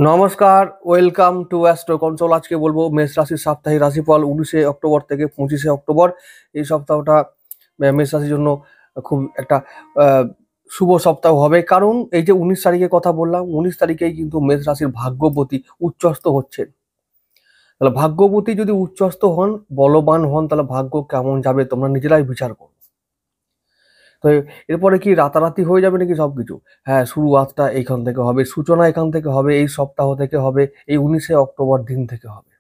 নমস্কার, welcome to astro console. আজকে বলবো মেষ রাশির সাপ্তাহিক রাশিফল 19 অক্টোবর থেকে 25 অক্টোবর। এই সপ্তাহটা মেষ রাশির জন্য খুব একটা শুভ সপ্তাহ হবে, কারণ এই যে 19 তারিখের কথা বললাম, 19 তারিখেই কিন্তু মেষ রাশির ভাগ্যপতি উচ্চস্থ হচ্ছেন। তাহলে ভাগ্যপতি যদি উচ্চস্থ হন, বলবান হন, তাহলে ভাগ্য কেমন যাবে তোমরা নিজেরাই বিচার করো। তো এরপরে কি রাতারাতি হয়ে যাবে নাকি সবকিছু? হ্যাঁ, শুরুয়াতটা এইখান থেকে হবে, সূচনা এখান থেকে হবে, এই সপ্তাহ থেকে হবে, এই 19 অক্টোবর দিন থেকে হবে।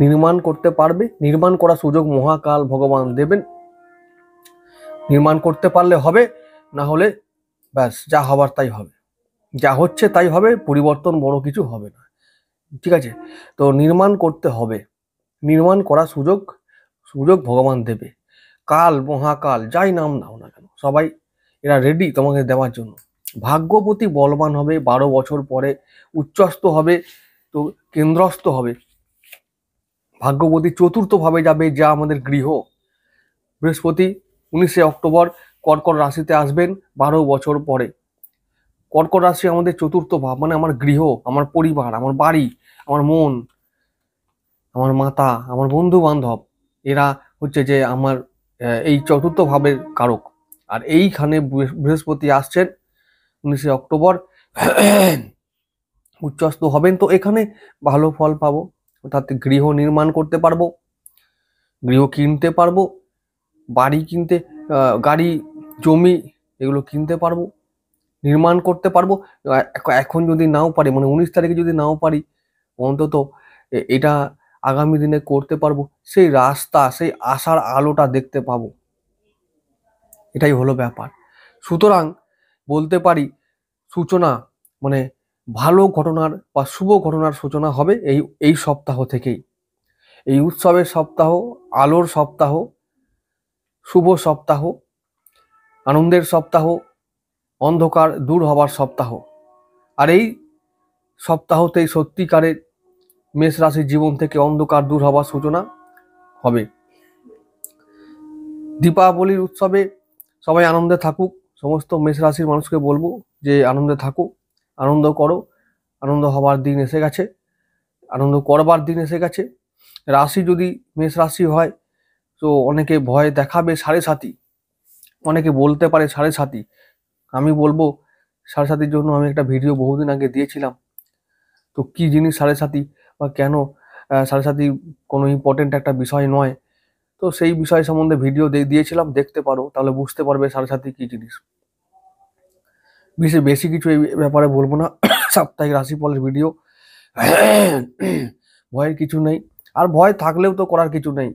নির্মাণ করতে পারবে, নির্মাণ করার সুযোগ মহাকাল ভগবান দেবেন। নির্মাণ করতে পারলে হবে, না হলে ব্যাস যা হবার তাই হবে, যা হচ্ছে তাই হবে, পরিবর্তন বড় কিছু হবে না। ঠিক আছে? তো নির্মাণ করতে হবে, নির্মাণ করার সুযোগ সুযোগ ভগবান দেবে। কাল মহাকাল যাই নাম নাও না কেন, সবাই এরা রেডি তোমাকে দেওয়ার জন্য। ভাগ্যপতি বলবান হবে, 12 বছর পরে উচ্চস্থ হবে, তো কেন্দ্রস্থ হবে। ভাগ্যপতি চতুর্থভাবে যাবে, যা আমাদের গৃহ। বৃহস্পতি 19 অক্টোবর কর্কট রাশিতে আসবেন 12 বছর পরে। কর্কট রাশি আমাদের চতুর্থ ভাব, মানে আমার গৃহ, আমার পরিবার, আমার বাড়ি, আমার মন, আমার মাতা, আমার বন্ধু বান্ধব, এরা হচ্ছে যে আমার এই চতুর্থ ভাবের কারক। আর এইখানে বৃহস্পতি আসছেন 19 অক্টোবর, উচ্চস্থ হবেন, তো এখানে ভালো ফল পাবো। অর্থাৎ গৃহ নির্মাণ করতে পারবো, গৃহ কিনতে পারবো, বাড়ি কিনতে, গাড়ি, জমি, এগুলো কিনতে পারবো, নির্মাণ করতে পারবো। এখন যদি নাও পারি, মানে 19 তারিখে যদি নাও পারি, অন্তত এটা আগামী দিনে করতে পারবো। সেই রাস্তা, সেই আশার আলোটা দেখতে পাবো। এটাই হলো ব্যাপার। সুতরাং বলতে পারি সূচনা, মানে ভালো ঘটনার বা শুভ ঘটনার সূচনা হবে এই সপ্তাহ থেকেই। এই উৎসবের সপ্তাহ, আলোর সপ্তাহ, শুভ সপ্তাহ, আনন্দের সপ্তাহ, অন্ধকার দূর হবার সপ্তাহ। আর এই সপ্তাহতেই সত্যিকারের মেষ রাশির জীবন থেকে অন্ধকার দূর হবার সূচনা হবে। দীপাবলির উৎসবে সবাই আনন্দে থাকুক। সমস্ত মেষ রাশির মানুষকে বলবো যে আনন্দে থাকুক, আনন্দ করো। আনন্দ হবার দিন এসে গেছে, আনন্দ করবার দিন এসে গেছে। রাশি যদি মেষ রাশি হয়, তো অনেকে ভয় দেখাবে সাড়ে সাতি, অনেকে বলতে পারে সাড়ে সাতি। আমি বলবো সাড়ে সাতির জন্য আমি একটা ভিডিও বহুদিন আগে দিয়েছিলাম। তো কি জিনিস সাড়ে সাতি, বা কেন সাড়ে সাতি কোনো ইম্পর্টেন্ট একটা বিষয় নয়, তো সেই বিষয় সম্বন্ধে ভিডিও দিয়েছিলাম, দেখতে পারো, তাহলে বুঝতে পারবে সাড়ে সাতি কি জিনিস। বেশি বেশি কিছু এই ব্যাপারে বলবো না। সাপ্তাহিক রাশিফলের ভিডিও, ভয়ের কিছু নেই, আর ভয় থাকলেও তো করার কিছু নেই।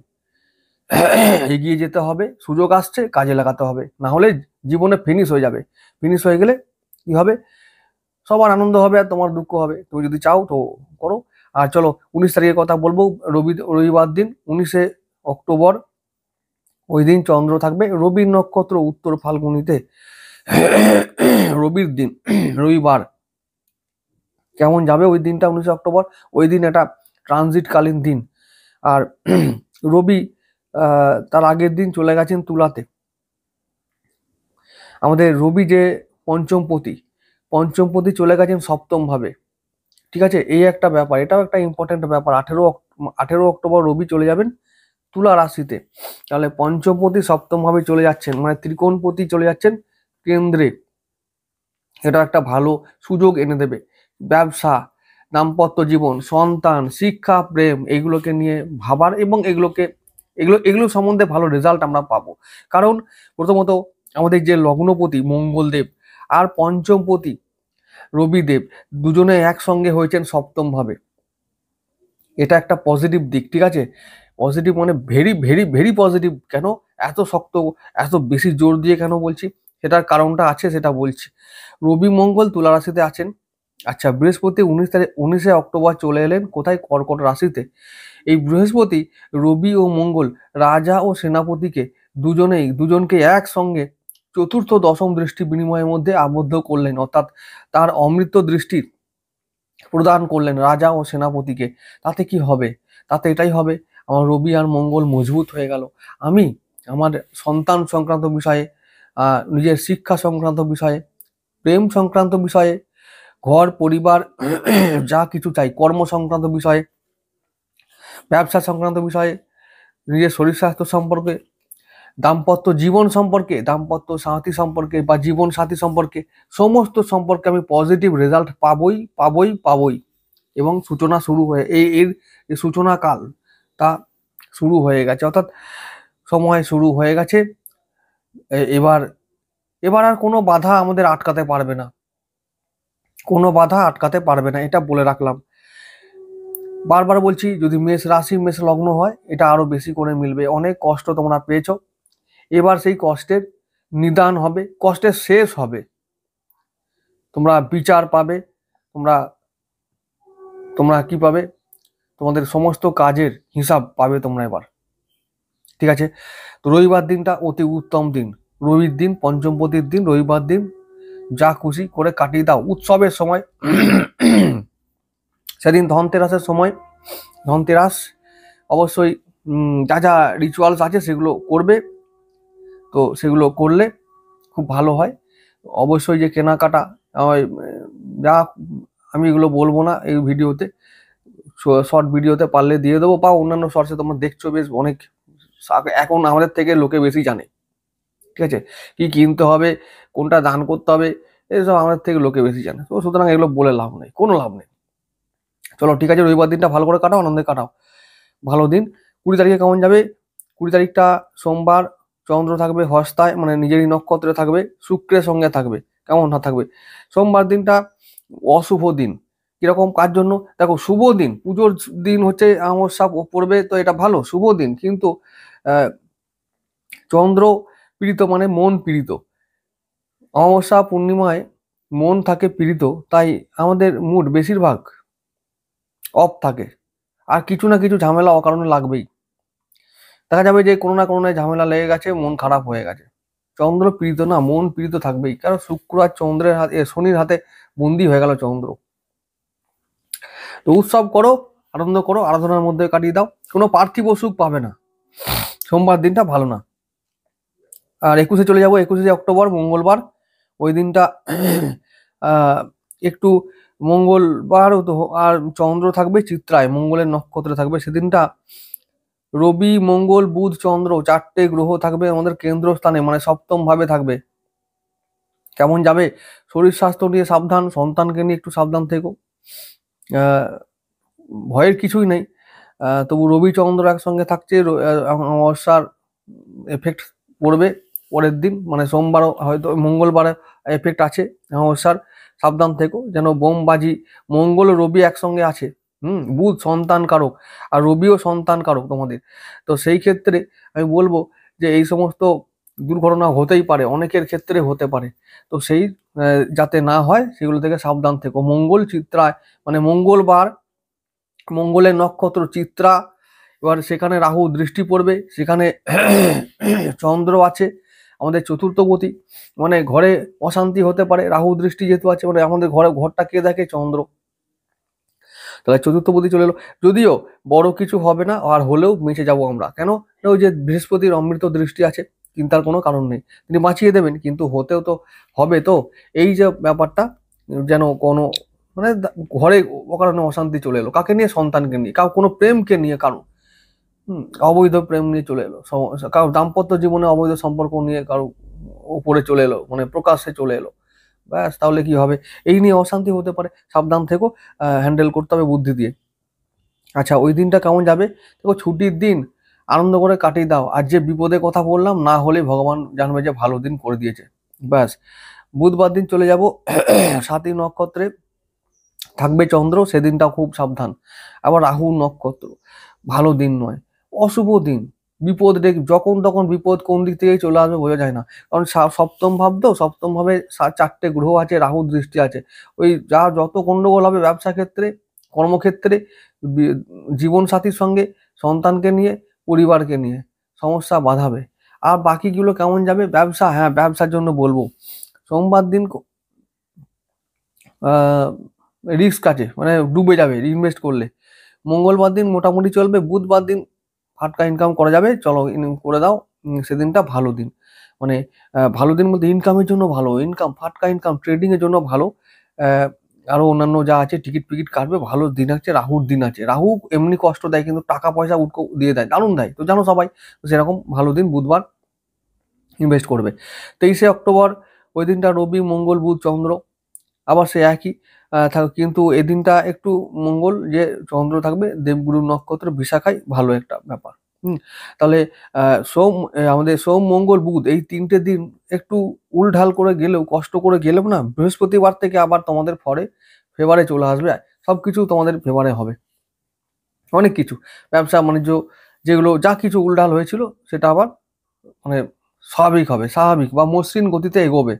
এগিয়ে যেতে হবে, সুযোগ আসছে কাজে লাগাতে হবে, না হলে জীবনে ফিনিশ হয়ে যাবে। ফিনিশ হয়ে গেলে কি হবে? সবার আনন্দ হবে আর তোমার দুঃখ হবে। তুমি যদি চাও তো করো। আর চলো 19 তারিখের কথা বলবো। রবিবার দিন 19 অক্টোবর, ওই দিন চন্দ্র থাকবে রবির নক্ষত্র উত্তর ফাল্গুনিতে। রবির দিন, রবিবার কেমন যাবে ওই দিনটা 19 অক্টোবর? ওই দিন একটা ট্রানজিটকালীন দিন। আর রবি তার আগের দিন চলে গেছেন তুলাতে। আমাদের রবি যে পঞ্চমপতি চলে গেছেন সপ্তম ভাবে। ঠিক আছে, এই একটা ব্যাপার, এটাও একটা ইম্পর্টেন্ট ব্যাপার। 18 অক্টোবর রবি চলে যাবেন তুলা রাশিতে। তাহলে পঞ্চমপতি সপ্তম ভাবে চলে যাচ্ছেন, মানে ত্রিকোণপতি চলে যাচ্ছেন কেন্দ্রে। এটা একটা ভালো সুযোগ এনে দেবে। ব্যবসা, দাম্পত্য জীবন, সন্তান, শিক্ষা, প্রেম, এগুলোকে নিয়ে ভাবার, এবং এগুলো সম্বন্ধে ভালো রেজাল্ট আমরা পাবো। কারণ প্রথমত আমাদের যে লগ্নপতি মঙ্গলদেব আর পঞ্চমপতি রবিদেব, দুজনে একসঙ্গে হয়েছেন সপ্তম ভাবে। এটা একটা পজিটিভ দিক। ঠিক আছে, পজিটিভ মানে ভেরি ভেরি ভেরি পজিটিভ। কেন এত শক্ত, এত বেশি জোর দিয়ে কেন বলছি, সেটার কারণটা আছে, সেটা বলছি। রবি মঙ্গল তুলা রাশিতে আছেন। আচ্ছা, বৃহস্পতি 19 অক্টোবর চলে এলেন কোথায়? কর্কট রাশিতে। এই বৃহস্পতি, রবি ও মঙ্গল, রাজা ও সেনাপতিকে দুজনকে একসঙ্গে চতুর্থ দশম দৃষ্টি বিনিময়ের মধ্যে আবদ্ধ করলেন, অর্থাৎ তার অমৃত দৃষ্টি প্রদান করলেন রাজা ও সেনাপতিকে। তাতে কি হবে? তাতে এটাই হবে, আমার রবি আর মঙ্গল মজবুত হয়ে গেল। আমি আমার সন্তান সংক্রান্ত বিষয়ে, নিজের শিক্ষা সংক্রান্ত বিষয়ে, প্রেম সংক্রান্ত বিষয়ে, ঘর পরিবার যা কিছু চাই, কর্ম সংক্রান্ত বিষয়ে, ব্যবসা সংক্রান্ত বিষয়ে, নিজের শরীর স্বাস্থ্য সম্পর্কে, দাম্পত্য জীবন সম্পর্কে, দাম্পত্য সাথী সম্পর্কে বা জীবন সাথী সম্পর্কে, সমস্ত সম্পর্কে আমি পজিটিভ রেজাল্ট পাবই পাবই পাবই। এবং সূচনা শুরু হয়ে এর যে সূচনা কাল তা শুরু হয়ে গেছে, অর্থাৎ সময় শুরু হয়ে গেছে। এবার এবার আর কোনো বাধা আমাদের আটকাতে পারবে না, কোনো বাধা আটকাতে পারবে না, এটা বলে রাখলাম। বারবার বলছি, যদি মেষ রাশি মেষ লগ্ন হয় এটা আরো বেশি করে মিলবে। অনেক কষ্ট তোমরা পেয়েছো, এবার সেই কষ্টের নিদান হবে, কষ্টের শেষ হবে, তোমরা বিচার পাবে, তোমরা তোমরা কি পাবে, তোমাদের সমস্ত কাজের হিসাব পাবে তোমরা এবার। ঠিক আছে, তো রবিবার দিনটা অতি উত্তম দিন। রবির দিন, পঞ্চমপতির দিন, রবিবার দিন যা খুশি করে কাটিয়ে দাও। উৎসবের সময় সেদিন ধনতেরাসের সময়, ধনতেরাস অবশ্যই যা যা রিচুয়ালস আছে সেগুলো করবে, তো সেগুলো করলে খুব ভালো হয়। অবশ্যই যে কেনাকাটা, যা আমি এগুলো বলবো না এই ভিডিওতে, শর্ট ভিডিওতে পারলে দিয়ে দেবো, বা অন্যান্য শর্টসে তোমরা দেখছো বেশ অনেক, এখন আমাদের থেকে লোকে বেশি জানে। ঠিক আছে, কি কিনতে হবে, কোনটা দান করতে হবে, এসব আমাদের থেকে লোকে বেশি জানে। তো সুতরাং এগুলো বলে লাভ নেই, কোনো লাভ নেই। চলো ঠিক আছে, রবিবার দিনটা ভালো করে কাটাও, আনন্দে কাটাও, ভালো দিন। 20 তারিখে কেমন যাবে? 20 তারিখটা সোমবার, চন্দ্র থাকবে হস্তায়, মানে নিজেরই নক্ষত্রে থাকবে, শুক্রের সঙ্গে থাকবে। কেমন না থাকবে? সোমবার দিনটা অশুভ দিন। কিরকম, কার জন্য? দেখো, শুভ দিন, পুজোর দিন হচ্ছে অমাবস্যা পড়বে, তো এটা ভালো শুভ দিন, কিন্তু চন্দ্র পীড়িত মানে মন পীড়িত। অমাবস্যা পূর্ণিমায় মন থাকে পীড়িত, তাই আমাদের মুড বেশিরভাগ অফ থাকে, আর কিছু না কিছু ঝামেলা অকারণে লাগবেই। দেখা যাবে যে কোনো না কোনো ঝামেলা লেগে গেছে, মন খারাপ হয়ে গেছে। চন্দ্র পীড়িত না, মন পীড়িত থাকবেই, কারণ শুক্র আর চন্দ্রের হাতে, শনির হাতে বন্দি হয়ে গেল চন্দ্র। তো উৎসব করো, আনন্দ করো, আরাধনার মধ্যে কাটিয়ে দাও, কোনো পার্থিব সুখ পাবে না। সোমবার দিনটা ভালো না। আর 21-এ চলে যাবো, 21শে অক্টোবর মঙ্গলবার। ওই দিনটা একটু মঙ্গলবার, আর চন্দ্র থাকবে চিত্রায়, মঙ্গলের নক্ষত্রে থাকবে সেদিনটা। রবি মঙ্গল বুধ চন্দ্র 4টে গ্রহ থাকবে আমাদের কেন্দ্রস্থানে, মানে সপ্তম ভাবে থাকবে। কেমন যাবে? শরীর স্বাস্থ্য নিয়ে সাবধান, সন্তানকে নিয়ে একটু সাবধান থেকো। ভয়ের কিছুই নেই, তবু রবি চন্দ্র একসঙ্গে থাকছে, অমাবস্যার এফেক্ট পড়বে পরের দিন, মানে সোমবারও হয়তো, মঙ্গলবার এফেক্ট আছে অমাবস্যার। সাবধান থেকো যেন বোমবাজি। মঙ্গল ও রবি একসঙ্গে আছে, বুধ সন্তান কারক, আর রবিও সন্তান কারক তোমাদের। তো সেই ক্ষেত্রে আমি বলবো যে এই সমস্ত দুর্ঘটনা হতেই পারে, অনেকের ক্ষেত্রে হতে পারে, তো সেই যাতে না হয় সেগুলো থেকে সাবধান থেকো। মঙ্গল চিত্রায়, মানে মঙ্গলবার, মঙ্গলের নক্ষত্র চিত্রা, এবার সেখানে রাহু দৃষ্টি পড়বে, সেখানে চন্দ্র আছে আমাদের চতুর্থপতি, মানে ঘরে অশান্তি হতে পারে, রাহু দৃষ্টি যেহেতু আছে, মানে আমাদের ঘরটা কে দেখে? চন্দ্র। তাহলে চতুর্থপতি চলে এলো, যদিও বড় কিছু হবে না, আর হলেও বেঁচে যাব আমরা। কেন? ওই যে বৃহস্পতির অমৃত দৃষ্টি আছে, চিন্তার কোনো কারণ নেই, তিনি বাঁচিয়ে দেবেন, কিন্তু হতেও তো হবে। তো এই যে ব্যাপারটা, যেন কোনো, মানে ঘরে অকারণে অশান্তি চলে এলো, কাকে নিয়ে? সন্তানকে নিয়ে, কোনো প্রেমকে নিয়ে, কারো অবৈধ প্রেম নিয়ে চলে এলো, কারো দাম্পত্য জীবনে অবৈধ সম্পর্ক নিয়ে কারো উপরে চলে এলো, মানে প্রকাশ্যে চলে এলো, ব্যাস, তাহলে কি হবে? এই নিয়ে অশান্তি হতে পারে, সাবধান থেকো, হ্যান্ডেল করতে হবে বুদ্ধি দিয়ে। আচ্ছা, ওই দিনটা কেমন যাবে? দেখো, ছুটির দিন, আনন্দ করে কাটিয়ে দাও। আর যে বিপদের কথা বললাম, না হলে ভগবান জানবে যে ভালো দিন করে দিয়েছে, ব্যাস। বুধবার দিন চলে যাব, 7ই নক্ষত্রে থাকবে চন্দ্র, সেদিনটা খুব সাবধান। আবার রাহু নক্ষত্র, ভালো দিন নয়, অশুভ দিন। বিপদ যখন তখন বিপদ কোন দিক থেকে চলে আসবে বোঝা যায় না, কারণ সপ্তম ভাব, তো সপ্তম ভাবে 4টে গ্রহ আছে, রাহু দৃষ্টি আছে। ওই যা যত গন্ডগোল হবে ব্যবসা ক্ষেত্রে, কর্মক্ষেত্রে, জীবন সাথীর সঙ্গে, সন্তানকে নিয়ে, পরিবারকে নিয়ে সমস্যা বাঁধাবে। আর বাকিগুলো কেমন যাবে? ব্যবসা, হ্যাঁ ব্যবসার জন্য বলবো, সোমবার দিন রিস্ক আছে, মানে ডুবে যাবে ইনভেস্ট করলে। মঙ্গলবার দিন মোটামুটি চলবে, বুধবার দিন ফাটকা ইনকাম করা যাবে, চলো করে দাও, সেদিনটা ভালো দিন। মানে ভালো দিন বলতে ইনকামের জন্য ভালো, ইনকাম, ফাটকা ইনকাম, ট্রেডিং এর জন্য ভালো। আরো অন্যান্য যা আছে টিকিট ফিকিট কাটবে, ভালো দিন আছে, রাহুর দিন আছে। রাহু এমনি কষ্ট দেয় কিন্তু টাকা পয়সা উটকো দিয়ে দেয়, দারুণ দেয়, তো জানো সবাই। তো সেরকম ভালো দিন বুধবার ইনভেস্ট করবে। 23শে অক্টোবর ওই দিনটা রবি মঙ্গল বুধ চন্দ্র আবার সে একই কিন্তু এদিনটা একটু মঙ্গল যে চন্দ্র থাকবে দেবগুরু নক্ষত্র বিশাখায়, ভালো একটা ব্যাপার। তাহলে আমাদের সোম মঙ্গল বুধ এই 3টে দিন একটু উলঢাল করে গেলেও, কষ্ট করে গেলেও না, বৃহস্পতিবার থেকে আবার তোমাদের ফেভারে চলে আসবে, সবকিছু তোমাদের ফেভারে হবে। অনেক কিছু ব্যবসা বাণিজ্য যেগুলো যা কিছু উলঢাল হয়েছিল সেটা আবার মানে স্বাভাবিক হবে, স্বাভাবিক বা মসৃণ গতিতে এগোবে।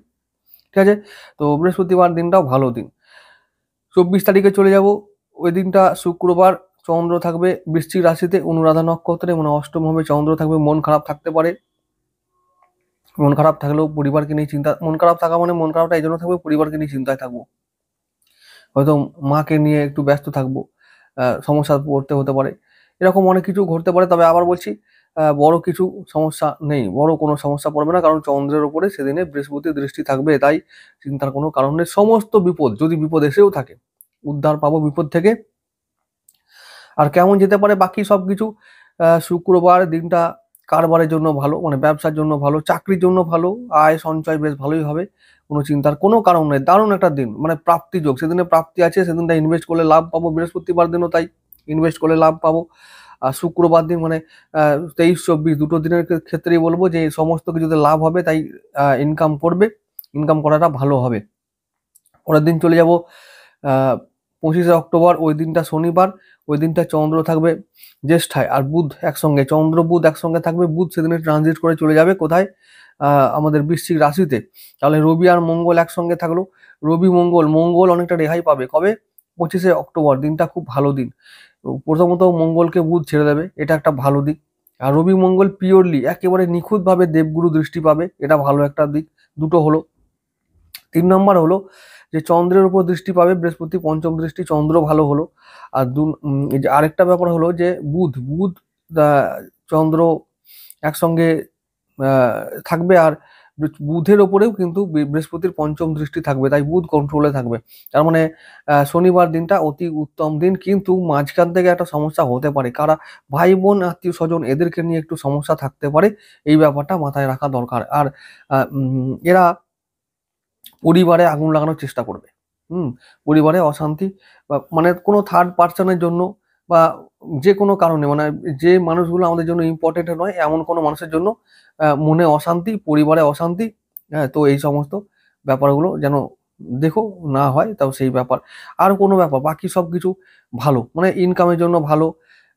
ঠিক আছে, তো বৃহস্পতিবার দিনটাও ভালো দিন। 24 তারিখে চলে যাব, ওই দিনটা শুক্রবার, চন্দ্র থাকবে বৃশ্চিক রাশিতে অনুরাধা নক্ষত্রে, মানে অষ্টম হবে, চন্দ্র থাকবে। মন খারাপ থাকতে পারে, মন খারাপ থাকলেও পরিবারকে নিয়ে চিন্তা, মন খারাপ থাকা মানে মন খারাপটা এই জন্য থাকবে পরিবারকে নিয়ে চিন্তায় থাকবো, হয়তো মাকে নিয়ে একটু ব্যস্ত থাকবো, সমস্যা পড়তে হতে পারে, এরকম অনেক কিছু ঘটতে পারে। তবে আবার বলছি, বড় কিছু সমস্যা নেই, বড় কোনো সমস্যা পড়বে না, কারণ চন্দ্রের উপরে সেদিনে বৃহস্পতির দৃষ্টি থাকবে, তাই চিন্তার কোনো কারণ নেই। সমস্ত বিপদ, যদি বিপদ এসেও থাকে, উদ্ধার পাবো বিপদ থেকে। আর কেমন যেতে পারে বাকি সবকিছু, শুক্রবার দিনটা কারবারের জন্য ভালো, মানে ব্যবসার জন্য ভালো, চাকরির জন্য ভালো, আয় সঞ্চয় বেশ ভালোই হবে, কোনো চিন্তার কোনো কারণ নেই, দারুণ একটা দিন, মানে প্রাপ্তি যোগ, সেদিনে প্রাপ্তি আছে, সেদিনটা ইনভেস্ট করলে লাভ পাবো। বৃহস্পতিবার দিনও তাই, ইনভেস্ট করলে লাভ পাবো। আর শুক্রবার দিন মানে 23-24 দুটো দিনের ক্ষেত্রেই বলবো যে সমস্ত কিছুতে লাভ হবে, তাই ইনকাম করবে, ইনকাম করাটা ভালো হবে। পরের দিন চলে যাব 25শে অক্টোবর, ওই দিনটা শনিবার, ওই দিনটা চন্দ্র থাকবে জ্যেষ্ঠায় আর বুধ একসঙ্গে, চন্দ্র বুধ একসঙ্গে থাকবে। বুধ সেদিনে ট্রানজিট করে চলে যাবে কোথায়, আমাদের বৃশ্চিক রাশিতে। তাহলে রবি আর মঙ্গল একসঙ্গে থাকলো, রবি মঙ্গল, মঙ্গল অনেকটা রেহাই পাবে কবে, 25শে অক্টোবর, দিনটা খুব ভালো দিন। তো প্রথমত মঙ্গলকে বুধ ছেড়ে দেবে, এটা একটা ভালো দিক। আর রবি মঙ্গল পিওরলি একেবারে নিখুঁতভাবে দেবগুরু দৃষ্টি পাবে, এটা ভালো একটা দিক। দুটো হলো। 3 নম্বর হলো যে চন্দ্রের উপর দৃষ্টি পাবে বৃহস্পতি, পঞ্চম দৃষ্টি, চন্দ্র ভালো হলো। আর এই যে আরেকটা ব্যাপার হলো যে বুধ বুধ চন্দ্র একসঙ্গে আহ, থাকবে, আর বুধের ওপরেও কিন্তু বৃহস্পতির পঞ্চম দৃষ্টি থাকবে, তাই বুধ কন্ট্রোলে থাকবে। তার মানে শনিবার দিনটা অতি উত্তম দিন, কিন্তু মাঝখান থেকে একটা সমস্যা হতে পারে, কারা ভাই বোন আত্মীয় স্বজন এদেরকে নিয়ে একটু সমস্যা থাকতে পারে, এই ব্যাপারটা মাথায় রাখা দরকার। আর এরা পরিবারে আগুন লাগানোর চেষ্টা করবে। হুম পরিবারে অশান্তি বা মানে কোনো থার্ড পার্সনের জন্য বা যে কোনো কারণে, মানে যে মানুষগুলো আমাদের জন্য ইম্পর্টেন্ট নয় এমন কোনো মানুষের জন্য মনে অশান্তি, পরিবারে অশান্তি। হ্যাঁ, তো এই সমস্ত ব্যাপারগুলো যেন দেখো না হয়, তাও সেই ব্যাপার। আর কোনো ব্যাপার বাকি সব কিছু ভালো, মানে ইনকামের জন্য ভালো।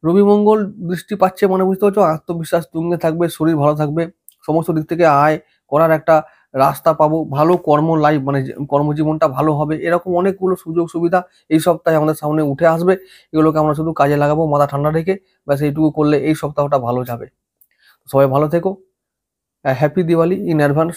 রবি মঙ্গল দৃষ্টি পাচ্ছে মানে বুঝতে পারছো, আত্মবিশ্বাস তুঙ্গে থাকবে, শরীর ভালো থাকবে, সমস্ত দিক থেকে আয় করার একটা রাস্তা পাবো, ভালো কর্ম লাইফ মানে কর্মজীবনটা ভালো হবে, এরকম অনেকগুলো সুযোগ সুবিধা এই সপ্তাহে আমাদের সামনে উঠে আসবে। এগুলোকে আমরা শুধু কাজে লাগাবো মাথা ঠান্ডা রেখে, ব্যাস এইটুকু করলে এই সপ্তাহটা ভালো যাবে। সবাই ভালো থেকো, হ্যাপি দিওয়ালি ইন অ্যাডভান্স।